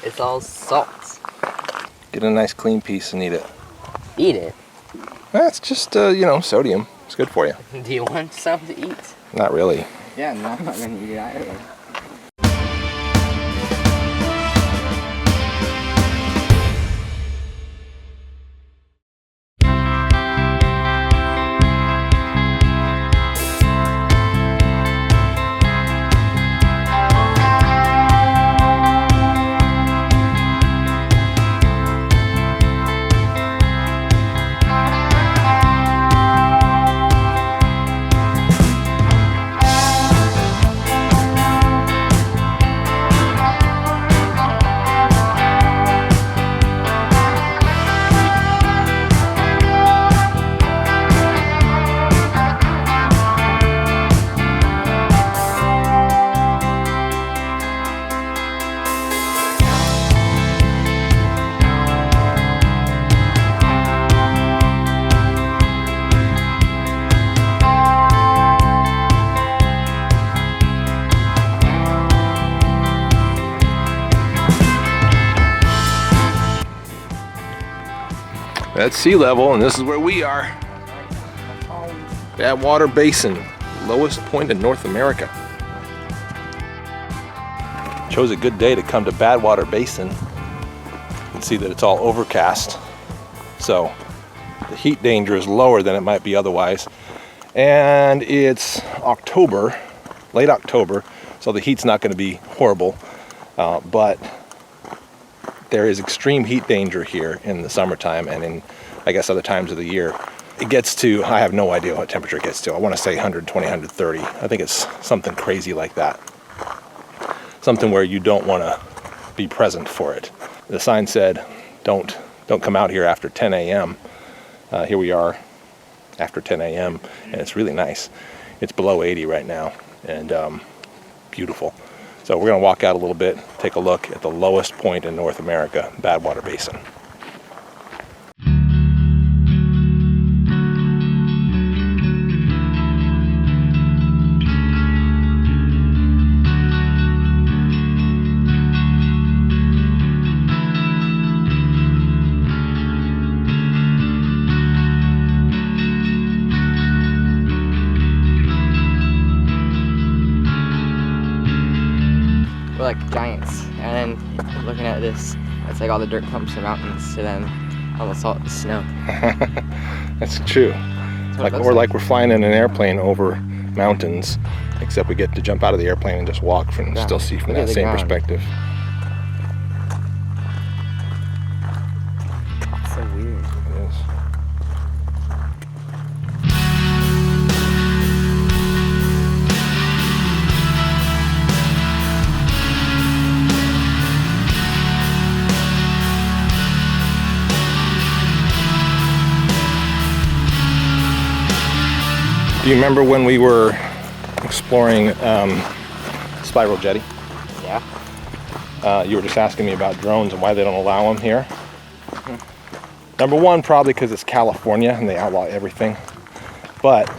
It's all salts. Get a nice clean piece and eat it. Eat it? That's just, sodium. It's good for you. Do you want some to eat? Not really. Yeah, no, I'm not gonna eat it either. That's sea level, and this is where we are. Badwater Basin, lowest point in North America. Chose a good day to come to Badwater Basin. You can see that it's all overcast, so the heat danger is lower than it might be otherwise. And it's October, late October, so the heat's not going to be horrible, but there is extreme heat danger here in the summertime and in, I guess, other times of the year. It gets to, I have no idea what temperature it gets to. I want to say 120, 130. I think it's something crazy like that. Something where you don't want to be present for it. The sign said, don't come out here after 10 a.m. Here we are after 10 a.m. and it's really nice. It's below 80 right now and beautiful. So we're going to walk out a little bit, take a look at the lowest point in North America, Badwater Basin. We're like giants, and then looking at this, it's like all the dirt comes from mountains to then all the salt is snow. That's true. Like we're flying in an airplane over mountains, except we get to jump out of the airplane and just walk and still see from that same perspective. It's so weird. It is. Do you remember when we were exploring Spiral Jetty? Yeah. You were just asking me about drones and why they don't allow them here. Number one, probably because it's California and they outlaw everything. But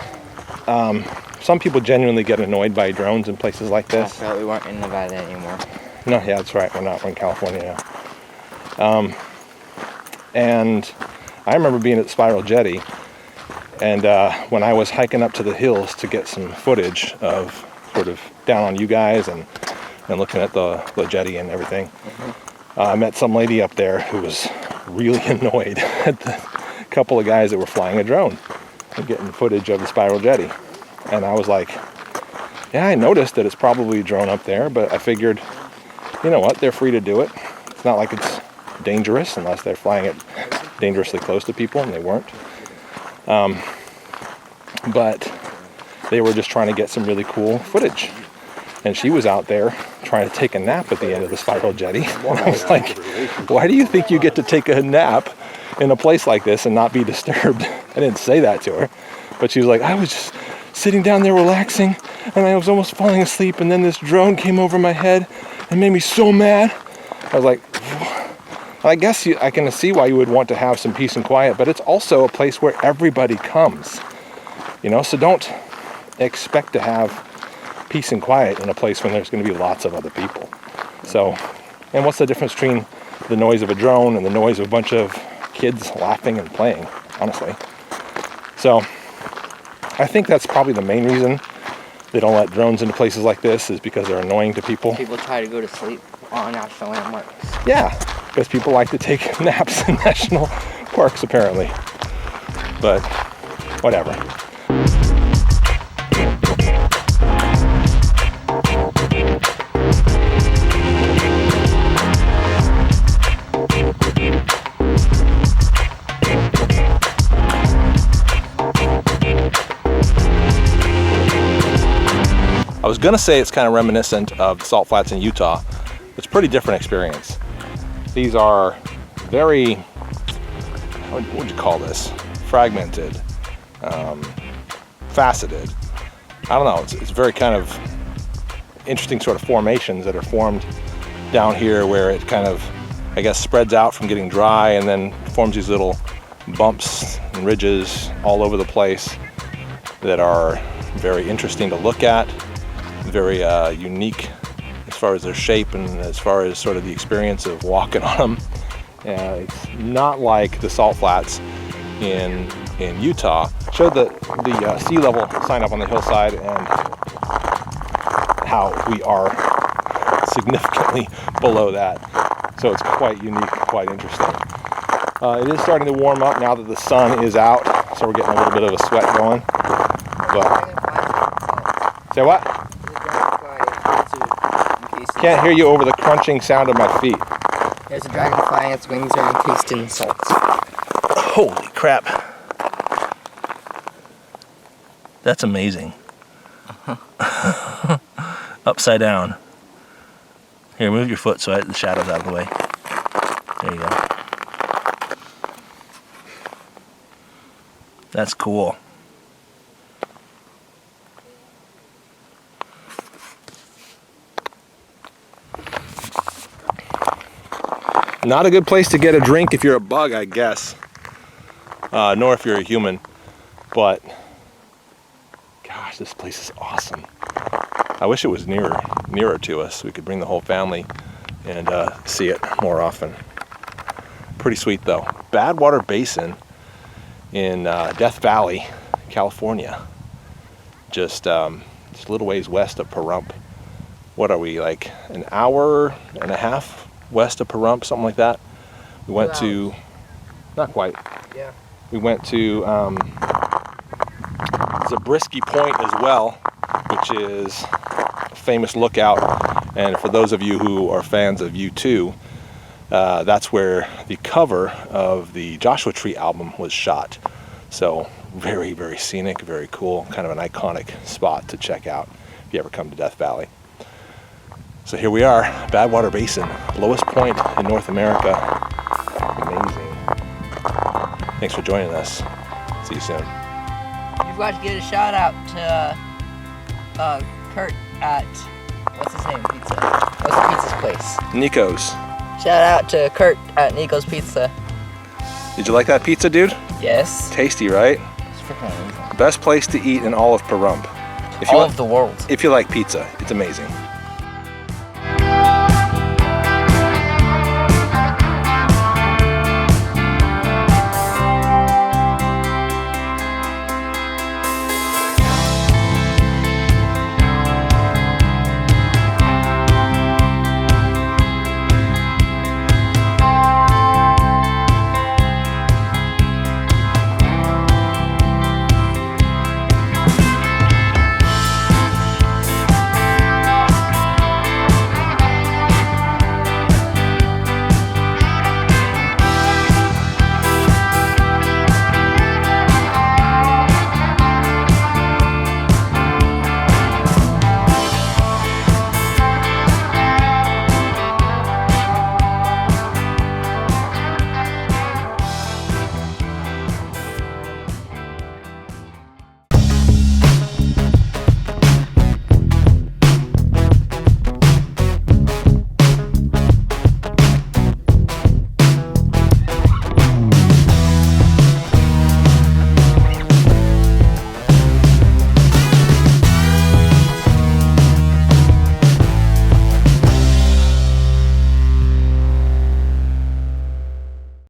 some people genuinely get annoyed by drones in places like this. I thought we weren't in Nevada anymore. No, yeah, that's right. We're not. We're in California now. And I remember being at Spiral Jetty. And when I was hiking up to the hills to get some footage of sort of down on you guys and looking at the jetty and everything, I met some lady up there who was really annoyed at the couple of guys that were flying a drone and getting footage of the Spiral Jetty. And I was like, yeah, I noticed that it's probably a drone up there, but I figured, you know what, they're free to do it. It's not like it's dangerous unless they're flying it dangerously close to people, and they weren't. But they were just trying to get some really cool footage. And she was out there trying to take a nap at the end of the Spiral Jetty. And I was like, why do you think you get to take a nap in a place like this and not be disturbed? I didn't say that to her, but she was like, I was just sitting down there relaxing and I was almost falling asleep, and then this drone came over my head and made me so mad. I was like, I guess I can see why you would want to have some peace and quiet, but it's also a place where everybody comes, so don't expect to have peace and quiet in a place when there's going to be lots of other people. So And what's the difference between the noise of a drone and the noise of a bunch of kids laughing and playing, honestly? So I think that's probably the main reason they don't let drones into places like this, is because they're annoying to people. People try to go to sleep on national landmarks. Yeah, because people like to take naps in national parks, apparently. But whatever. I was gonna say it's kind of reminiscent of the salt flats in Utah. It's a pretty different experience. These are very, what would you call this? Fragmented, faceted. I don't know, it's very kind of interesting sort of formations that are formed down here, where it kind of, I guess, spreads out from getting dry and then forms these little bumps and ridges all over the place that are very interesting to look at, very unique as far as their shape and as far as sort of the experience of walking on them. It's not like the salt flats in Utah. Showed the sea level sign up on the hillside and how we are significantly below that. So it's quite unique, quite interesting. It is starting to warm up now that the sun is out, so we're getting a little bit of a sweat going. But say what? Can't hear you over the crunching sound of my feet. There's a dragonfly and its wings are encased in salt. Holy crap. That's amazing. Upside down. Here, move your foot so the shadow's out of the way. There you go. That's cool. Not a good place to get a drink if you're a bug, I guess. Nor if you're a human. But, gosh, this place is awesome. I wish it was nearer to us. We could bring the whole family and see it more often. Pretty sweet, though. Badwater Basin in Death Valley, California. Just a little ways west of Pahrump. What are we, like an hour and a half west of Pahrump, something like that? We went to, not quite. Yeah. We went to Zabriskie Point as well, which is a famous lookout. And for those of you who are fans of U2, that's where the cover of the Joshua Tree album was shot. So very, very scenic, very cool, kind of an iconic spot to check out if you ever come to Death Valley. So here we are, Badwater Basin, lowest point in North America. Amazing. Thanks for joining us. See you soon. You've got to get a shout out to Kurt at, what's his name, pizza? What's the pizza's place? Nico's. Shout out to Kurt at Nico's Pizza. Did you like that pizza, dude? Yes. Tasty, right? It's freaking amazing. Best place to eat in all of Pahrump. All of the world. If you like pizza, it's amazing.